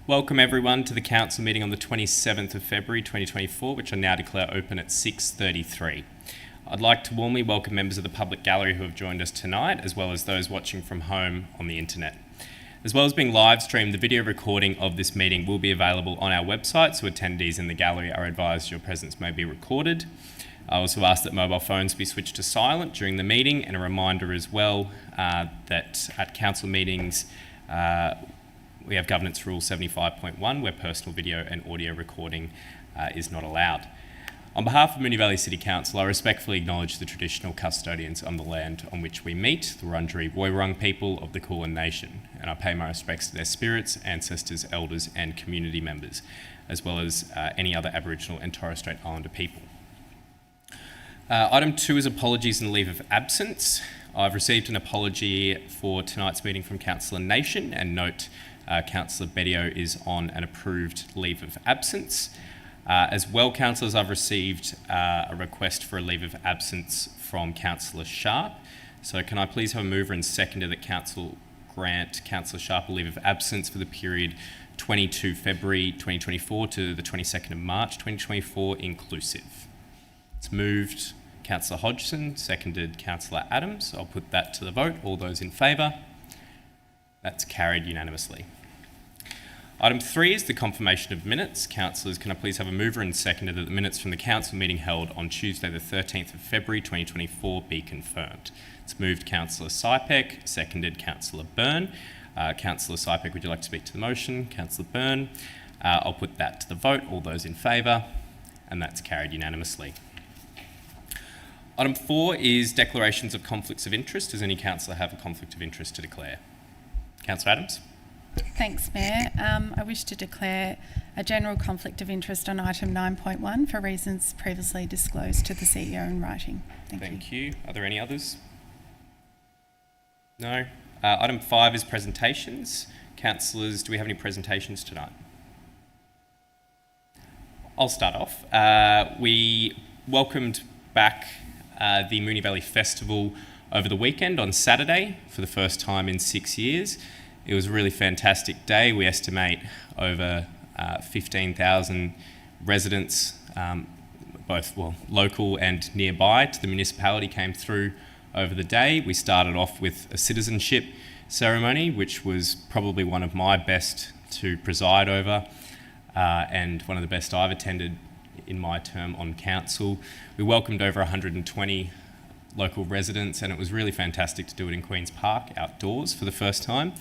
Welcome everyone to the Council meeting on the 27th of February 2024, which I now declare open at 6:33. I'd like to warmly welcome members of the public gallery who have joined us tonight, as well as those watching from home on the internet. As well as being live streamed, the video recording of this meeting will be available on our website, so attendees in the gallery are advised your presence may be recorded. I also ask that mobile phones be switched to silent during the meeting, and a reminder as well that at council meetings we have Governance Rule 75.1 where personal video and audio recording is not allowed. On behalf of Moonee Valley City Council, I respectfully acknowledge the traditional custodians on the land on which we meet, the Wurundjeri Woiwurrung people of the Kulin Nation, and I pay my respects to their spirits, ancestors, elders and community members, as well as any other Aboriginal and Torres Strait Islander people. Item 2 is apologies and leave of absence. I've received an apology for tonight's meeting from Councillor Nation, and note Councillor Bedio is on an approved leave of absence. As well, councillors, I've received a request for a leave of absence from Councillor Sharp. So can I please have a mover and seconder that Council grant Councillor Sharp a leave of absence for the period 22 February 2024 to the 22nd of March 2024 inclusive. It's moved Councillor Hodgson, seconded Councillor Adams. I'll put that to the vote. All those in favour? That's carried unanimously. Item 3 is the confirmation of minutes. Councillors, can I please have a mover and seconder that the minutes from the council meeting held on Tuesday the 13th of February 2024 be confirmed? It's moved Councillor Sypek, seconded Councillor Byrne. Councillor Sypek, would you like to speak to the motion? Councillor Byrne. I'll put that to the vote. All those in favour? And that's carried unanimously. Item 4 is declarations of conflicts of interest. Does any councillor have a conflict of interest to declare? Councillor Adams. Thanks, Mayor. I wish to declare a general conflict of interest on item 9.1 for reasons previously disclosed to the CEO in writing. Thank you. Are there any others? No. Item 5 is presentations. Councillors, do we have any presentations tonight? I'll start off. We welcomed back the Moonee Valley Festival over the weekend on Saturday for the first time in 6 years. It was a really fantastic day. We estimate over 15,000 residents, both local and nearby to the municipality, came through over the day. We started off with a citizenship ceremony, which was probably one of my best to preside over and one of the best I've attended in my term on council. We welcomed over 120 local residents, and it was really fantastic to do it in Queen's Park outdoors for the first time.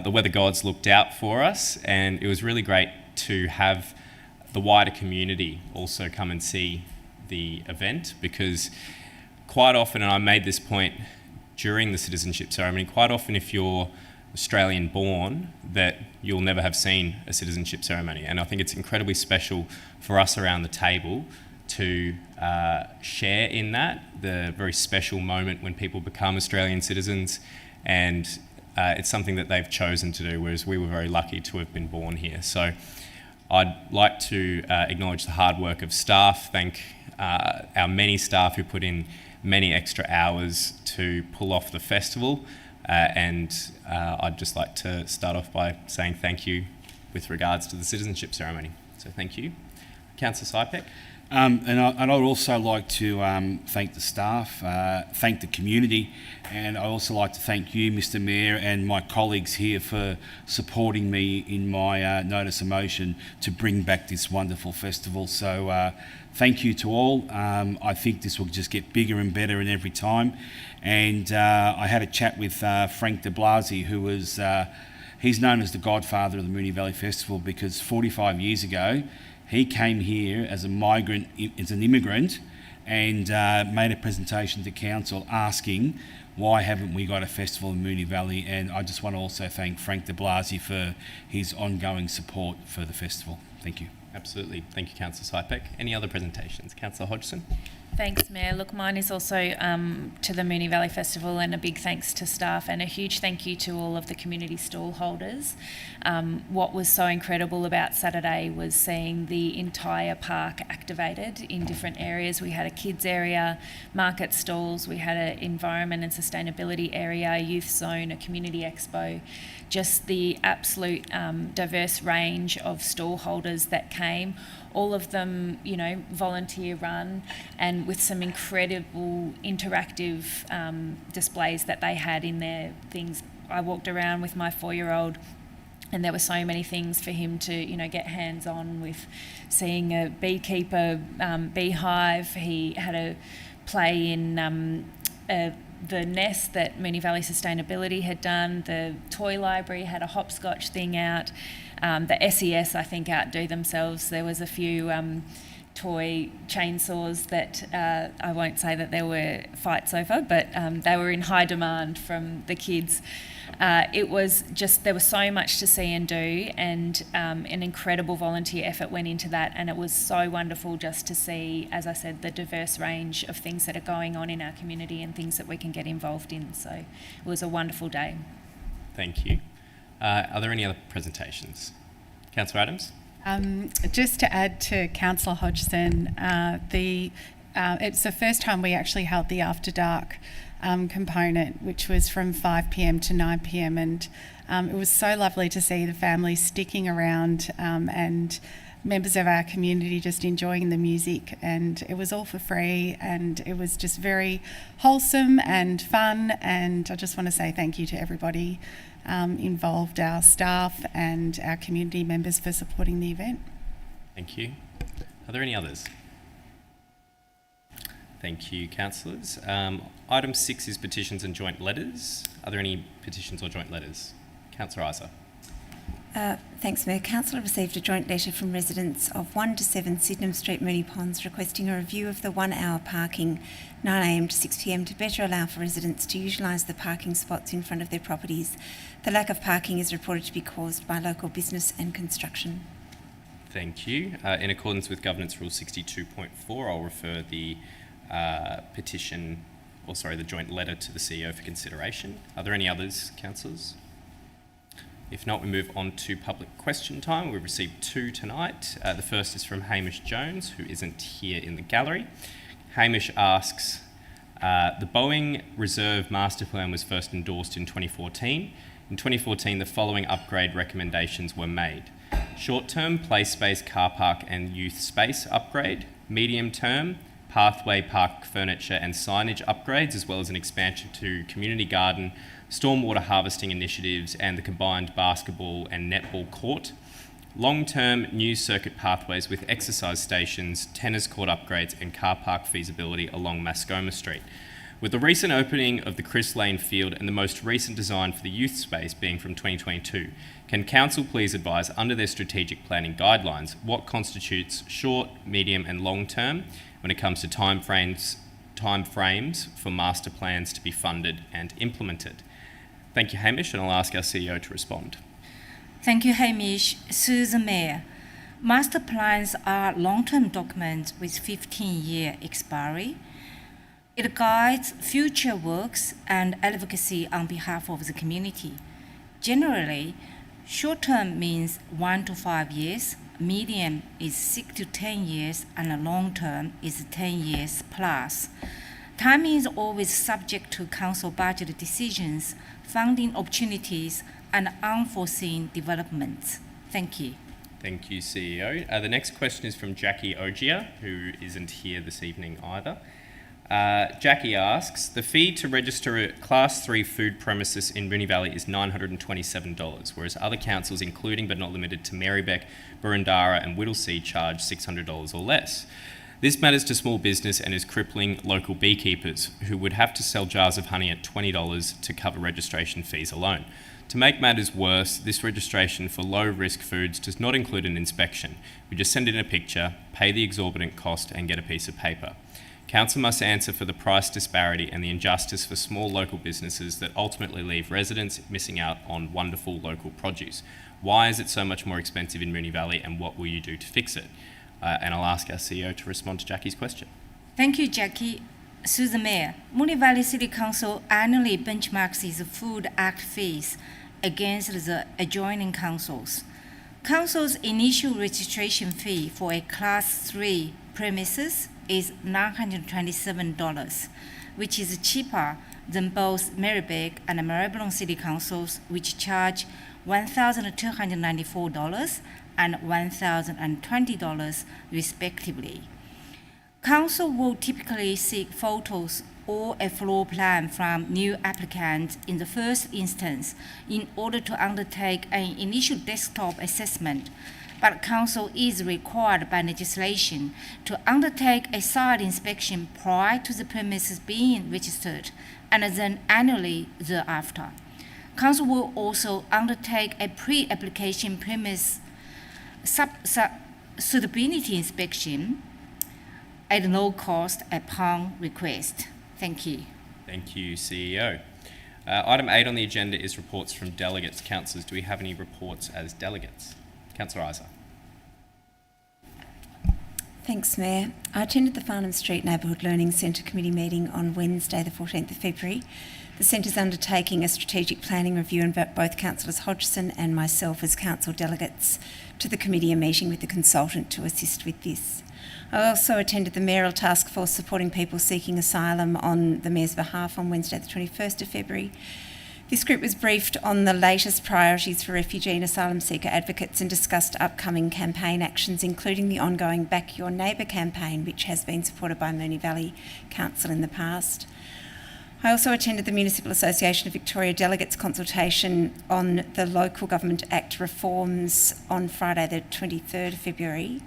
The weather gods looked out for us, and it was really great to have the wider community also come and see the event, because quite often, and I made this point during the citizenship ceremony, quite often if you're Australian born, that you'll never have seen a citizenship ceremony. And I think it's incredibly special for us around the table to share in that, the very special moment when people become Australian citizens, and it's something that they've chosen to do, whereas we were very lucky to have been born here. So I'd like to acknowledge the hard work of staff, thank our many staff who put in many extra hours to pull off the festival, and I'd just like to start off by saying thank you with regards to the citizenship ceremony. So thank you. Councillor Sypek. And I'd also like to thank the staff, thank the community, and I'd also like to thank you, Mr Mayor, and my colleagues here for supporting me in my notice of motion to bring back this wonderful festival. So thank you to all. I think this will just get bigger and better in every time. And I had a chat with Frank de Blasi, who was, he's known as the godfather of the Moonee Valley Festival, because 45 years ago, he came here as a migrant, as an immigrant, and made a presentation to council asking why haven't we got a festival in Moonee Valley. And I just want to also thank Frank de Blasi for his ongoing support for the festival. Thank you. Absolutely. Thank you, Councillor Sypek. Any other presentations? Councillor Hodgson. Thanks, Mayor. Look, mine is also to the Moonee Valley Festival, and a big thanks to staff, and a huge thank you to all of the community stall holders. What was so incredible about Saturday was seeing the entire park activated in different areas. We had a kids area, market stalls, we had an environment and sustainability area, a youth zone, a community expo. Just the absolute diverse range of stall holders that came. All of them, you know, volunteer run, and with some incredible interactive displays that they had in their things. I walked around with my 4-year-old, and there were so many things for him to, you know, get hands on with. Seeing a beekeeper beehive. He had a play in the nest that Moonee Valley Sustainability had done. The toy library had a hopscotch thing out. The SES, I think, outdo themselves. There was a few toy chainsaws that I won't say that there were fights over, but they were in high demand from the kids. It was just, there was so much to see and do, and an incredible volunteer effort went into that, and it was so wonderful just to see, as I said, the diverse range of things that are going on in our community and things that we can get involved in. So it was a wonderful day. Thank you. Are there any other presentations? Councillor Adams? Just to add to Councillor Hodgson, it's the first time we actually held the After Dark component, which was from 5 p.m. to 9 p.m, and it was so lovely to see the families sticking around and members of our community just enjoying the music, and it was all for free, and it was just very wholesome and fun, and I just want to say thank you to everybody involved, our staff and our community members, for supporting the event. Thank you. Are there any others? Thank you, councillors. Item 6 is petitions and joint letters. Are there any petitions or joint letters? Councillor Isa. Thanks, Mayor. Council received a joint letter from residents of 1 to 7 Sydenham Street, Moonee Ponds, requesting a review of the 1 hour parking 9am to 6pm to better allow for residents to utilise the parking spots in front of their properties. The lack of parking is reported to be caused by local business and construction. Thank you. In accordance with Governance Rule 62.4, I'll refer the the joint letter to the CEO for consideration. Are there any others, councillors? If not, we move on to public question time. We've received 2 tonight. The first is from Hamish Jones, who isn't here in the gallery. Hamish asks, the Boeing Reserve Master Plan was first endorsed in 2014. In 2014, the following upgrade recommendations were made. Short-term place space, car park and youth space upgrade. Medium-term, pathway, park furniture and signage upgrades, as well as an expansion to community garden, stormwater harvesting initiatives and the combined basketball and netball court. Long-term new circuit pathways with exercise stations, tennis court upgrades and car park feasibility along Mascoma Street. With the recent opening of the Chris Lane Field and the most recent design for the youth space being from 2022, can Council please advise, under their strategic planning guidelines, what constitutes short, medium and long-term when it comes to time frames for master plans to be funded and implemented? Thank you, Hamish, and I'll ask our CEO to respond. Thank you, Hamish. Through the Mayor, master plans are long-term documents with 15-year expiry. It guides future works and advocacy on behalf of the community. Generally, short-term means 1 to 5 years, medium is 6 to 10 years, and long-term is 10 years plus. Timing is always subject to council budget decisions, funding opportunities, and unforeseen developments. Thank you. Thank you, CEO. The next question is from Jackie Ogier, who isn't here this evening either. Jackie asks, the fee to register a Class 3 food premises in Moonee Valley is $927, whereas other councils, including but not limited to Marybeck, Burundara and Whittlesea, charge $600 or less. This matters to small business and is crippling local beekeepers who would have to sell jars of honey at $20 to cover registration fees alone. To make matters worse, this registration for low-risk foods does not include an inspection. We just send in a picture, pay the exorbitant cost and get a piece of paper. Council must answer for the price disparity and the injustice for small local businesses that ultimately leave residents missing out on wonderful local produce. Why is it so much more expensive in Moonee Valley and what will you do to fix it? And I'll ask our CEO to respond to Jackie's question. Thank you, Jackie. Susan Mayor, Moonee Valley City Council annually benchmarks its Food Act fees against the adjoining councils. Council's initial registration fee for a Class 3 premises is $927, which is cheaper than both Merribeck and Maribyrnong City Councils, which charge $1,294 and $1,020 respectively. Council will typically seek photos or a floor plan from new applicants in the first instance in order to undertake an initial desktop assessment, but Council is required by legislation to undertake a site inspection prior to the premises being registered and then annually thereafter. Council will also undertake a pre-application premise suitability inspection at no cost upon request. Thank you. Thank you, CEO. Item 8 on the agenda is reports from delegates. Councillors, do we have any reports as delegates? Councillor Isa. Thanks, Mayor. I attended the Farnham Street Neighbourhood Learning Centre Committee meeting on Wednesday, the 14th of February. The Centre is undertaking a strategic planning review, and both Councillors Hodgson and myself as Council delegates to the committee are meeting with the consultant to assist with this. I also attended the Mayoral Task Force supporting people seeking asylum on the Mayor's behalf on Wednesday, the 21st of February. This group was briefed on the latest priorities for refugee and asylum seeker advocates and discussed upcoming campaign actions, including the ongoing Back Your Neighbour campaign, which has been supported by Moonee Valley Council in the past. I also attended the Municipal Association of Victoria Delegates consultation on the Local Government Act reforms on Friday, the 23rd of February.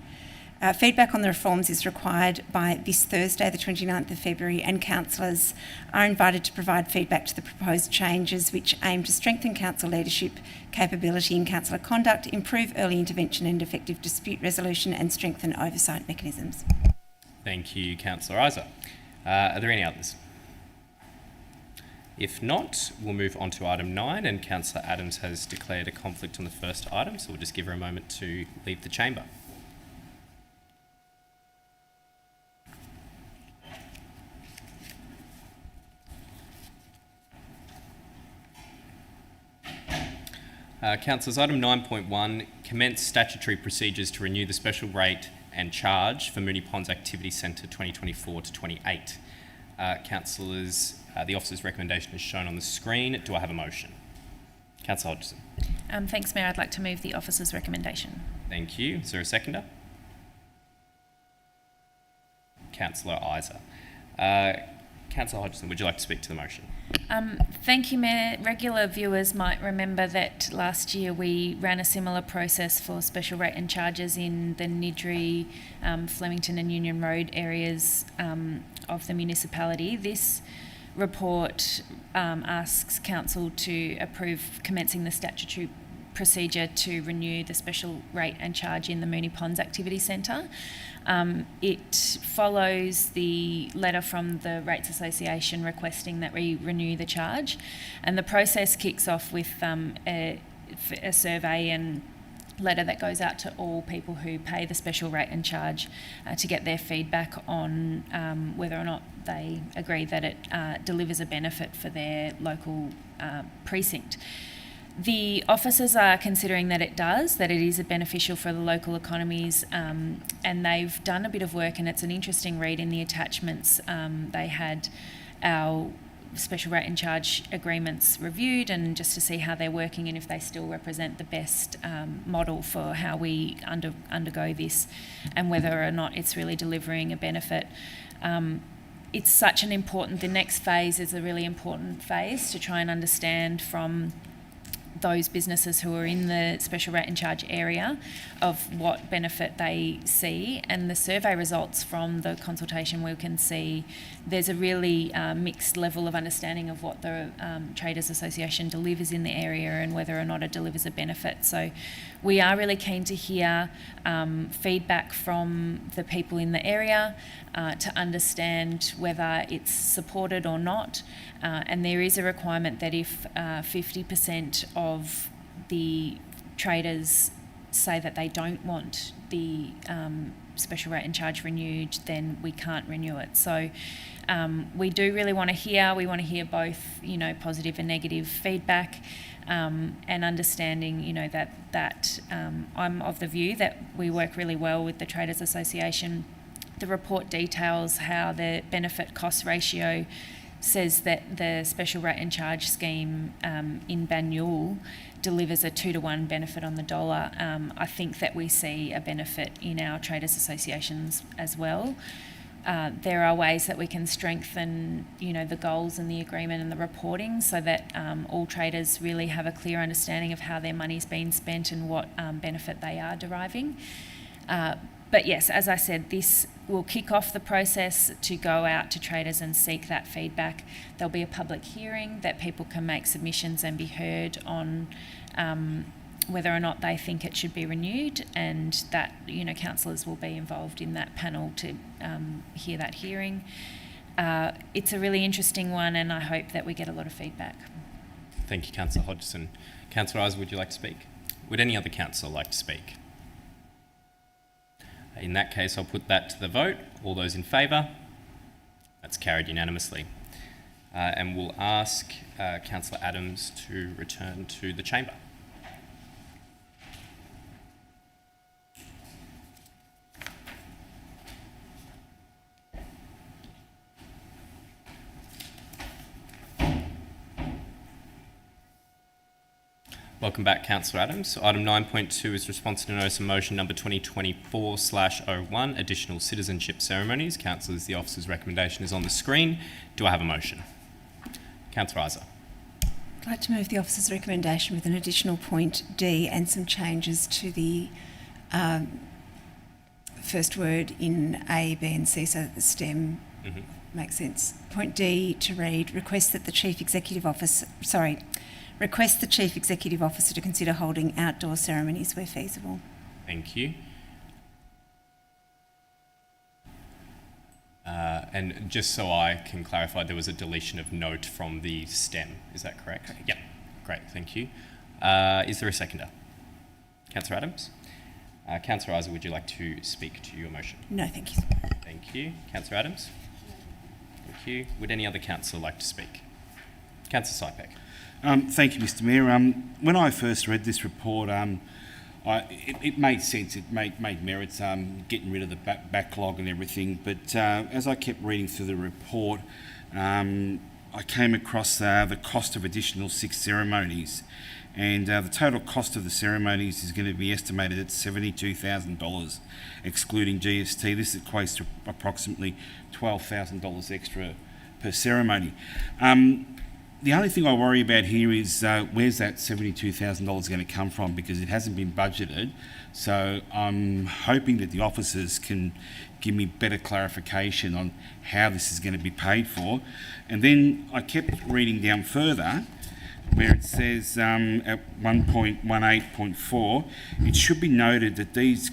Feedback on the reforms is required by this Thursday, the 29th of February, and councillors are invited to provide feedback to the proposed changes which aim to strengthen council leadership, capability in councillor conduct, improve early intervention and effective dispute resolution, and strengthen oversight mechanisms. Thank you, Councillor Isa. Are there any others? If not, we'll move on to item 9, and Councillor Adams has declared a conflict on the first item, so we'll just give her a moment to leave the chamber. Councillors, item 9.1, commence statutory procedures to renew the special rate and charge for Moonee Ponds Activity Centre 2024 to 28. Councillors, the officer's recommendation is shown on the screen. Do I have a motion? Councillor Hodgson. Thanks, Mayor. I'd like to move the officer's recommendation. Thank you. Is there a seconder? Councillor Isa. Councillor Hodgson, would you like to speak to the motion? Thank you, Mayor. Regular viewers might remember that last year we ran a similar process for special rate and charges in the Niddrie, Flemington and Union Road areas of the municipality. This report asks Council to approve commencing the statutory procedure to renew the special rate and charge in the Moonee Ponds Activity Centre. It follows the letter from the Rates Association requesting that we renew the charge, and the process kicks off with a survey and letter that goes out to all people who pay the special rate and charge to get their feedback on whether or not they agree that it delivers a benefit for their local precinct. The officers are considering that it does, that it is beneficial for the local economies, and they've done a bit of work, and it's an interesting read in the attachments. They had our special rate and charge agreements reviewed, and just to see how they're working and if they still represent the best model for how we undergo this and whether or not it's really delivering a benefit. It's such an important, the next phase is a really important phase to try and understand from those businesses who are in the special rate and charge area of what benefit they see, and the survey results from the consultation we can see there's a really mixed level of understanding of what the Traders Association delivers in the area and whether or not it delivers a benefit. So we are really keen to hear feedback from the people in the area to understand whether it's supported or not, and there is a requirement that if 50% of the traders say that they don't want the special rate and charge renewed, then we can't renew it. So we do really want to hear. We want to hear both, positive and negative feedback, and understanding, that I'm of the view that we work really well with the Traders Association. The report details how the benefit cost ratio says that the special rate and charge scheme in Banyule delivers a 2-to-1 benefit on the dollar. I think that we see a benefit in our traders associations as well. There are ways that we can strengthen, the goals and the agreement and the reporting so that all traders really have a clear understanding of how their money's been spent and what benefit they are deriving. But yes, as I said, this will kick off the process to go out to traders and seek that feedback. There'll be a public hearing that people can make submissions and be heard on whether or not they think it should be renewed, and that, councillors will be involved in that panel to hear that hearing. It's a really interesting one, and I hope that we get a lot of feedback. Thank you, Councillor Hodgson. Councillor Isa, would you like to speak? Would any other councillor like to speak? In that case, I'll put that to the vote. All those in favour? That's carried unanimously. And we'll ask Councillor Adams to return to the chamber. Welcome back, Councillor Adams. Item 9.2 is response to notice of motion number 2024/01, additional citizenship ceremonies. Councillors, the officer's recommendation is on the screen. Do I have a motion? Councillor Isa. I'd like to move the officer's recommendation with an additional point D and some changes to the first word in A, B and C so that the stem makes sense. Point D to read, request the Chief Executive Officer to consider holding outdoor ceremonies where feasible. Thank you. And just so I can clarify, there was a deletion of note from the stem. Is that correct? Yeah. Great. Thank you. Is there a seconder? Councillor Adams? Councillor Isa, would you like to speak to your motion? No, thank you. Thank you. Councillor Adams? Thank you. Would any other councillor like to speak? Councillor Sypek. Thank you, Mr Mayor. When I first read this report, it made sense. It made merits, getting rid of the backlog and everything. But as I kept reading through the report, I came across the cost of additional 6 ceremonies. And the total cost of the ceremonies is going to be estimated at $72,000, excluding GST. This equates to approximately $12,000 extra per ceremony. The only thing I worry about here is where's that $72,000 going to come from, because it hasn't been budgeted. So I'm hoping that the officers can give me better clarification on how this is going to be paid for. And then I kept reading down further where it says at 1.18.4, it should be noted that these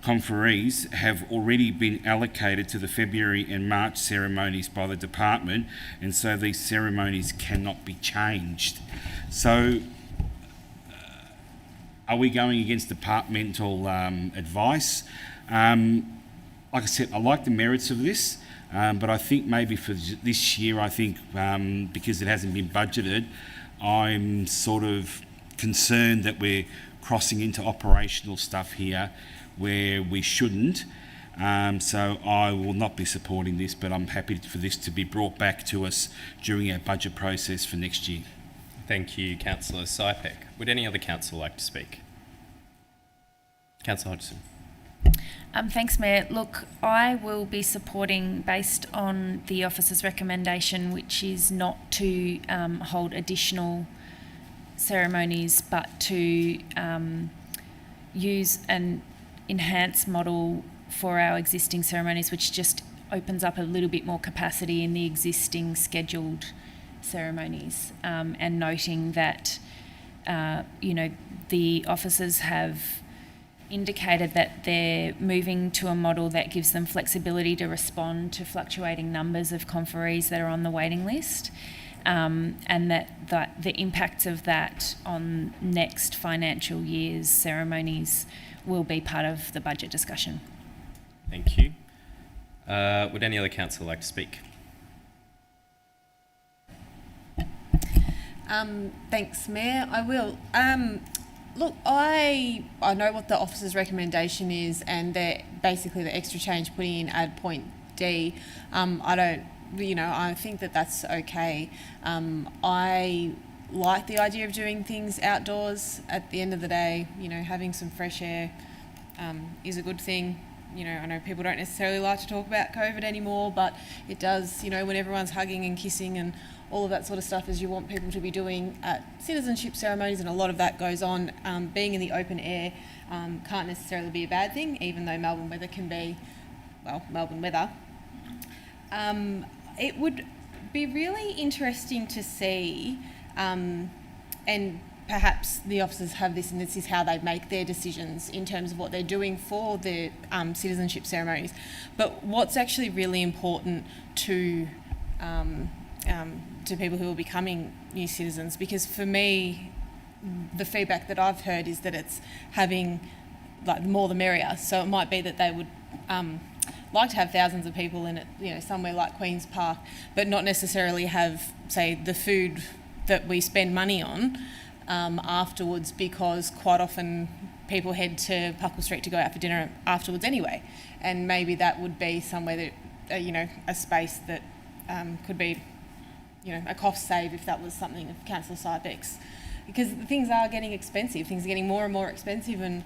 conferees have already been allocated to the February and March ceremonies by the department, and so these ceremonies cannot be changed. So are we going against departmental advice? Like I said, I like the merits of this, but I think maybe for this year, because it hasn't been budgeted, I'm sort of concerned that we're crossing into operational stuff here where we shouldn't. So I will not be supporting this, but I'm happy for this to be brought back to us during our budget process for next year. Thank you, Councillor Sypek. Would any other councillor like to speak? Councillor Hodgson. Thanks, Mayor. Look, I will be supporting, based on the officer's recommendation, which is not to hold additional ceremonies, but to use an enhanced model for our existing ceremonies, which just opens up a little bit more capacity in the existing scheduled ceremonies, and noting that the officers have indicated that they're moving to a model that gives them flexibility to respond to fluctuating numbers of conferees that are on the waiting list. and that the impacts of that on next financial year's ceremonies will be part of the budget discussion. Thank you. Would any other councillor like to speak? Thanks, Mayor. I will. Look, I know what the officer's recommendation is, and they're basically the extra change putting in add point D. I think that that's okay. I like the idea of doing things outdoors. At the end of the day, having some fresh air is a good thing. I know people don't necessarily like to talk about COVID anymore, but it does, when everyone's hugging and kissing and all of that sort of stuff, as you want people to be doing at citizenship ceremonies, and a lot of that goes on. Being in the open air can't necessarily be a bad thing, even though Melbourne weather can be, Melbourne weather. It would be really interesting to see, and perhaps the officers have this, and this is how they make their decisions in terms of what they're doing for the citizenship ceremonies. But what's actually really important to people who are becoming new citizens, because for me, the feedback that I've heard is that it's having, like, the more the merrier. So it might be that they would like to have thousands of people in it, somewhere like Queen's Park, but not necessarily have, say, the food that we spend money on afterwards, because quite often people head to Puckle Street to go out for dinner afterwards anyway. And maybe that would be somewhere that, a space that could be, a cost save if that was something of Councillor Sypex. Because things are getting expensive, things are getting more and more expensive, and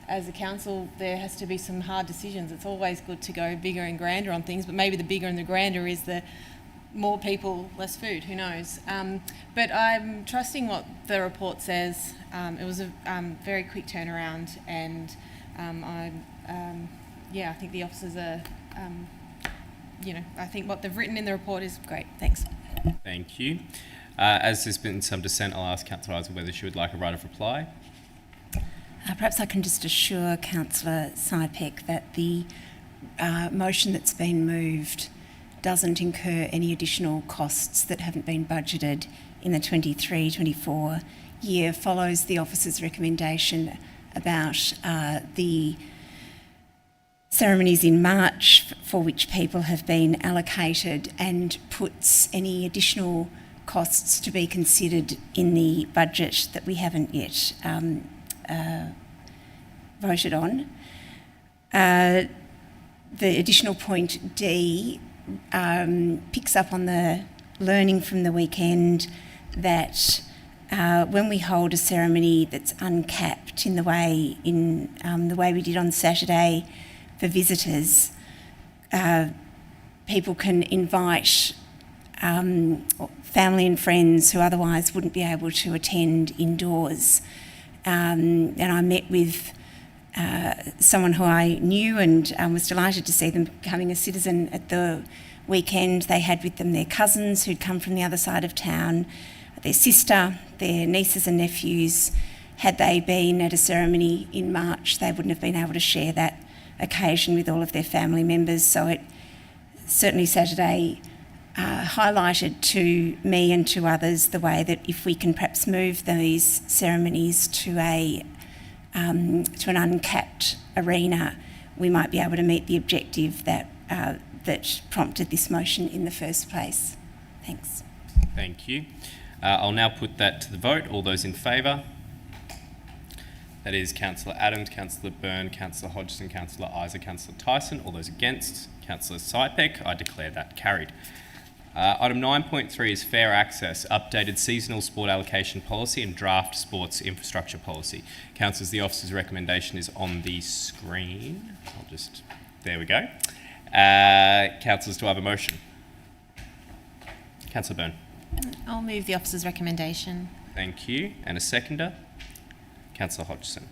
as a council there has to be some hard decisions. It's always good to go bigger and grander on things, but maybe the bigger and the grander is the more people, less food, who knows. But I'm trusting what the report says. It was a very quick turnaround, and I think the officers are, I think what they've written in the report is great. Thanks. Thank you. As there's been some dissent, I'll ask Councillor Isaac whether she would like a right of reply. Perhaps I can just assure Councillor Sypex that the motion that's been moved doesn't incur any additional costs that haven't been budgeted in the 23-24 year, follows the officer's recommendation about the ceremonies in March for which people have been allocated, and puts any additional costs to be considered in the budget that we haven't yet voted on. The additional point D picks up on the learning from the weekend that when we hold a ceremony that's uncapped in the way we did on Saturday for visitors, people can invite family and friends who otherwise wouldn't be able to attend indoors. And I met with someone who I knew and was delighted to see them becoming a citizen at the weekend. They had with them their cousins who'd come from the other side of town, their sister, their nieces and nephews. Had they been at a ceremony in March, they wouldn't have been able to share that occasion with all of their family members. So it certainly Saturday highlighted to me and to others the way that if we can perhaps move these ceremonies to an uncapped arena, we might be able to meet the objective that prompted this motion in the first place. Thanks. Thank you. I'll now put that to the vote. All those in favour? That is Councillor Adams, Councillor Byrne, Councillor Hodgson, Councillor Isaac, Councillor Tyson. All those against? Councillor Sypex. I declare that carried. Item 9.3 is fair access, updated seasonal sport allocation policy and draft sports infrastructure policy. Councillors, the officer's recommendation is on the screen. There we go. Councillors, do I have a motion? Councillor Byrne. I'll move the officer's recommendation. Thank you. And a seconder? Councillor Hodgson.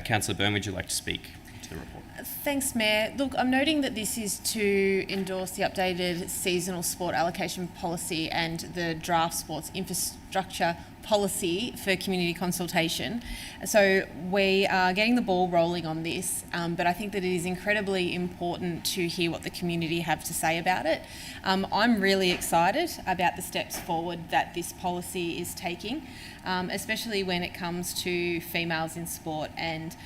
Councillor Byrne, would you like to speak? to the report. Thanks, Mayor. Look, I'm noting that this is to endorse the updated seasonal sport allocation policy and the draft sports infrastructure policy for community consultation. So we are getting the ball rolling on this, but I think that it is incredibly important to hear what the community have to say about it. I'm really excited about the steps forward that this policy is taking, especially when it comes to females in sport and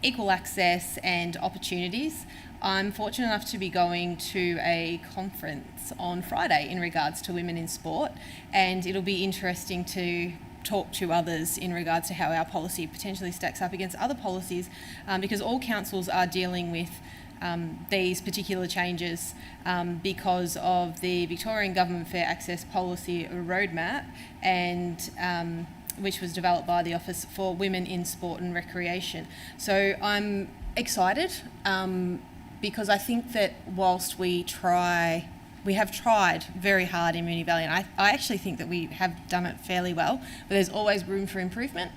equal access and opportunities. I'm fortunate enough to be going to a conference on Friday in regards to women in sport, and it'll be interesting to talk to others in regards to how our policy potentially stacks up against other policies, because all councils are dealing with these particular changes because of the Victorian Government Fair Access Policy Roadmap, and which was developed by the Office for Women in Sport and Recreation. So I'm excited because I think that whilst we have tried very hard in Moonee Valley, and I actually think that we have done it fairly well, but there's always room for improvement.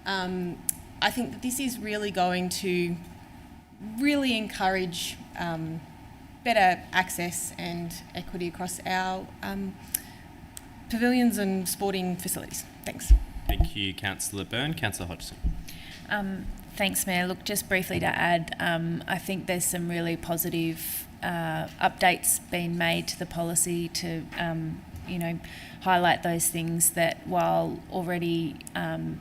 I think that this is really going to really encourage better access and equity across our pavilions and sporting facilities. Thanks. Thank you, Councillor Byrne. Councillor Hodgson. Thanks, Mayor. Look, just briefly to add, I think there's some really positive updates being made to the policy to, highlight those things that, while already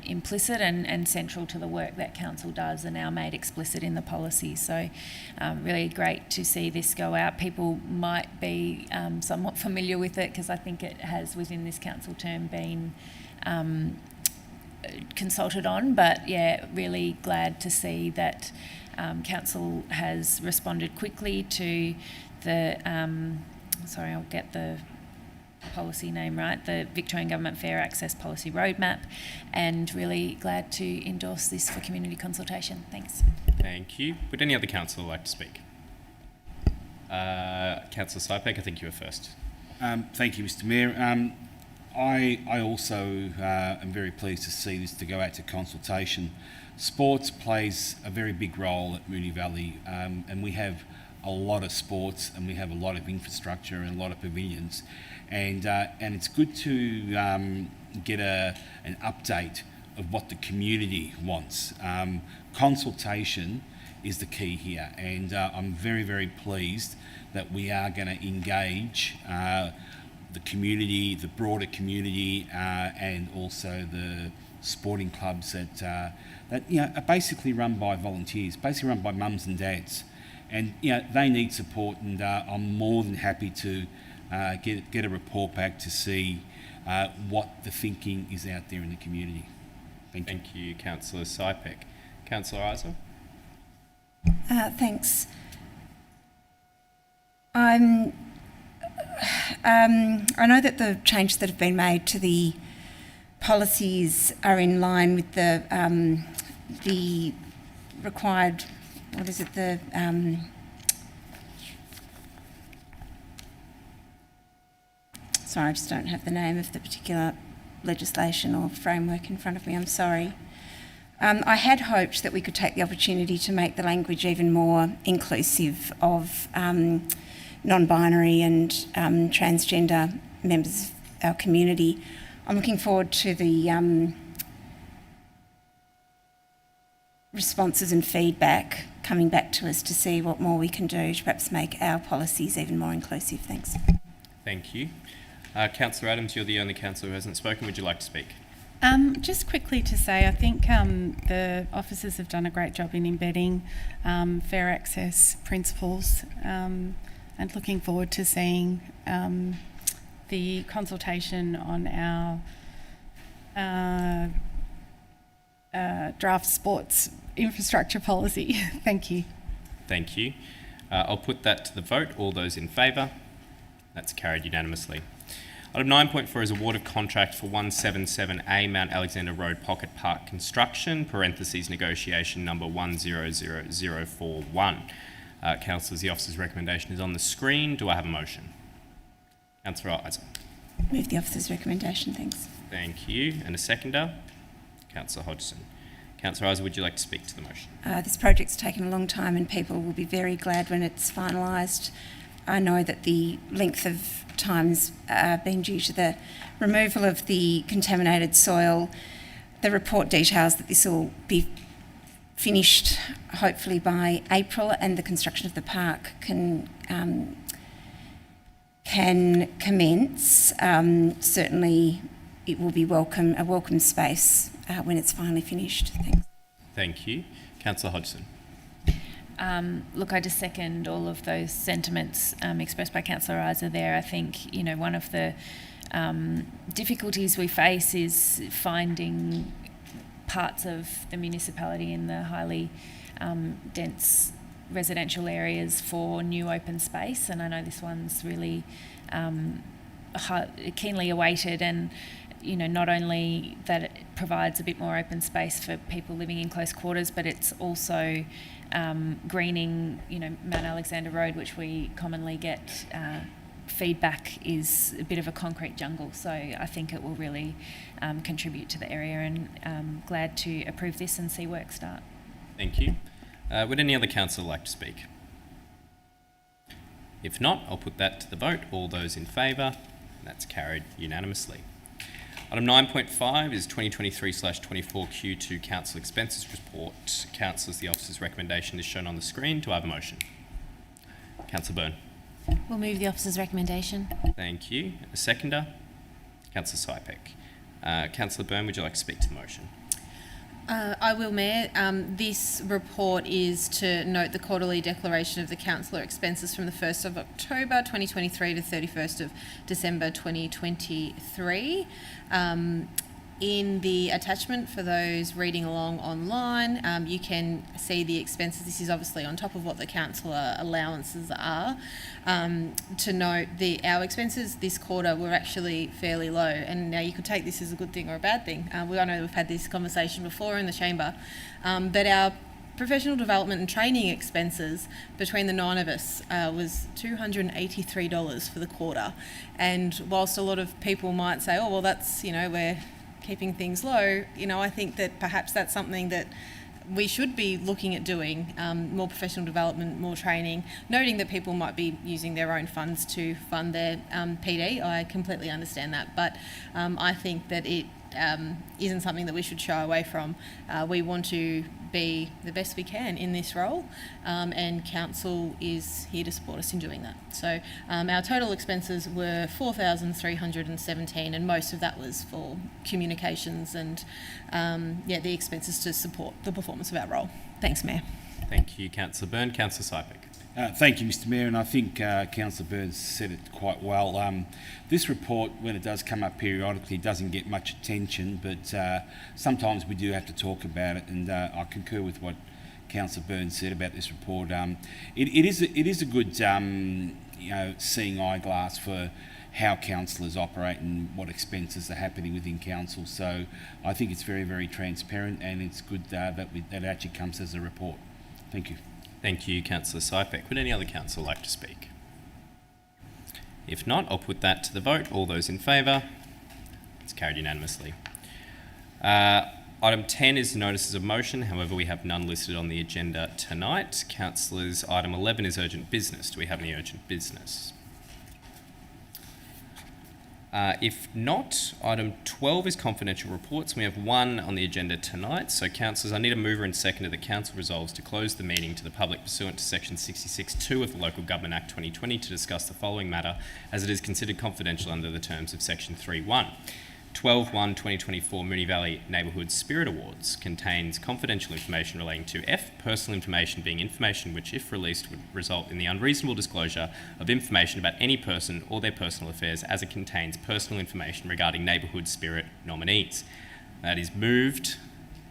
implicit and central to the work that Council does, are now made explicit in the policy. So really great to see this go out. People might be somewhat familiar with it because I think it has, within this Council term, been consulted on, but yeah, really glad to see that Council has responded quickly to the, I'll get the policy name right, the Victorian Government Fair Access Policy Roadmap, and really glad to endorse this for community consultation. Thanks. Thank you. Would any other councillor like to speak? Councillor Sypek, I think you were first. Thank you, Mr Mayor. I also am very pleased to see this to go out to consultation. Sports plays a very big role at Moonee Valley, and we have a lot of sports and we have a lot of infrastructure and a lot of pavilions, and it's good to get an update of what the community wants. Consultation is the key here, and I'm very, very pleased that we are going to engage the community, the broader community, and also the sporting clubs that are basically run by volunteers, basically run by mums and dads, and they need support. And I'm more than happy to get a report back to see what the thinking is out there in the community. Thank you. Thank you, Councillor Sypek. Councillor Isel. Thanks. I know that the changes that have been made to the policies are in line with the required, sorry, I just don't have the name of the particular legislation or framework in front of me, I'm sorry. I had hoped that we could take the opportunity to make the language even more inclusive of non-binary and transgender members of our community. I'm looking forward to the responses and feedback coming back to us to see what more we can do to perhaps make our policies even more inclusive. Thanks. Thank you. Councillor Adams, you're the only councillor who hasn't spoken. Would you like to speak? Just quickly to say, I think the officers have done a great job in embedding fair access principles, and looking forward to seeing the consultation on our draft sports infrastructure policy. Thank you. Thank you. I'll put that to the vote. All those in favour? That's carried unanimously. Item 9.4 is award of contract for 177A Mount Alexander Road Pocket Park construction, parentheses negotiation number 100041. Councillors, the officer's recommendation is on the screen. Do I have a motion? Councillor Isel. Move the officer's recommendation, thanks. Thank you. And a seconder? Councillor Hodgson. Councillor Isa, would you like to speak to the motion? This project's taken a long time and people will be very glad when it's finalised. I know that the length of time's been due to the removal of the contaminated soil. The report details that this will be finished hopefully by April, and the construction of the park can commence. Certainly it will be a welcome space when it's finally finished. Thanks. Thank you. Councillor Hodgson. Look, I just second all of those sentiments expressed by Councillor Isa there. I think, one of the difficulties we face is finding parts of the municipality in the highly dense residential areas for new open space, and I know this one's really keenly awaited, and not only that it provides a bit more open space for people living in close quarters, but it's also greening, Mount Alexander Road, which we commonly get feedback is a bit of a concrete jungle. So I think it will really contribute to the area, and glad to approve this and see work start. Thank you. Would any other councillor like to speak? If not, I'll put that to the vote. All those in favour? That's carried unanimously. Item 9.5 is 2023/24 Q2 Council Expenses Report. Councillors, the officer's recommendation is shown on the screen. Do I have a motion? Councillor Byrne. We'll move the officer's recommendation. Thank you. A seconder? Councillor Sypek. Councillor Byrne, would you like to speak to the motion? I will, Mayor. This report is to note the quarterly declaration of the councillor expenses from the 1st of October 2023 to 31st of December 2023. In the attachment for those reading along online, you can see the expenses. This is obviously on top of what the councillor allowances are. To note, our expenses this quarter were actually fairly low, and now you could take this as a good thing or a bad thing. I know we've had this conversation before in the chamber, but our professional development and training expenses between the 9 of us was $283 for the quarter. And whilst a lot of people might say, oh, well, that's, we're keeping things low, I think that perhaps that's something that we should be looking at doing, more professional development, more training, noting that people might be using their own funds to fund their PD. I completely understand that, but I think that it isn't something that we should shy away from. We want to be the best we can in this role, and council is here to support us in doing that. So our total expenses were $4,317, and most of that was for communications and the expenses to support the performance of our role. Thanks, Mayor. Thank you, Councillor Byrne. Councillor Sypek. Thank you, Mr Mayor, and I think Councillor Burns said it quite well. This report, when it does come up periodically, doesn't get much attention, but sometimes we do have to talk about it, and I concur with what Councillor Burns said about this report. It is a good seeing eyeglass for how councillors operate and what expenses are happening within council. So I think it's very, very transparent, and it's good that it actually comes as a report. Thank you. Thank you, Councillor Sypek. Would any other councillor like to speak? If not, I'll put that to the vote. All those in favour? It's carried unanimously. Item 10 is notices of motion. However, we have none listed on the agenda tonight. Councillors, item 11 is urgent business. Do we have any urgent business? If not, item 12 is confidential reports. We have one on the agenda tonight. So, councillors, I need a mover and seconder that council resolves to close the meeting to the public pursuant to section 66(2) of the Local Government Act 2020 to discuss the following matter as it is considered confidential under the terms of section 3(1). 12/1/2024 Moonee Valley Neighbourhood Spirit Awards contains confidential information relating to F, personal information being information which, if released, would result in the unreasonable disclosure of information about any person or their personal affairs, as it contains personal information regarding neighbourhood spirit nominees. That is moved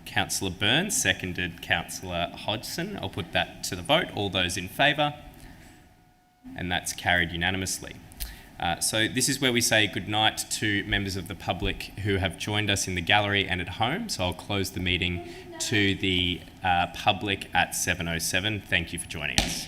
Councillor Burns, seconded Councillor Hodgson. I'll put that to the vote. All those in favour? And that's carried unanimously. So this is where we say goodnight to members of the public who have joined us in the gallery and at home. So I'll close the meeting to the public at 7:07. Thank you for joining us.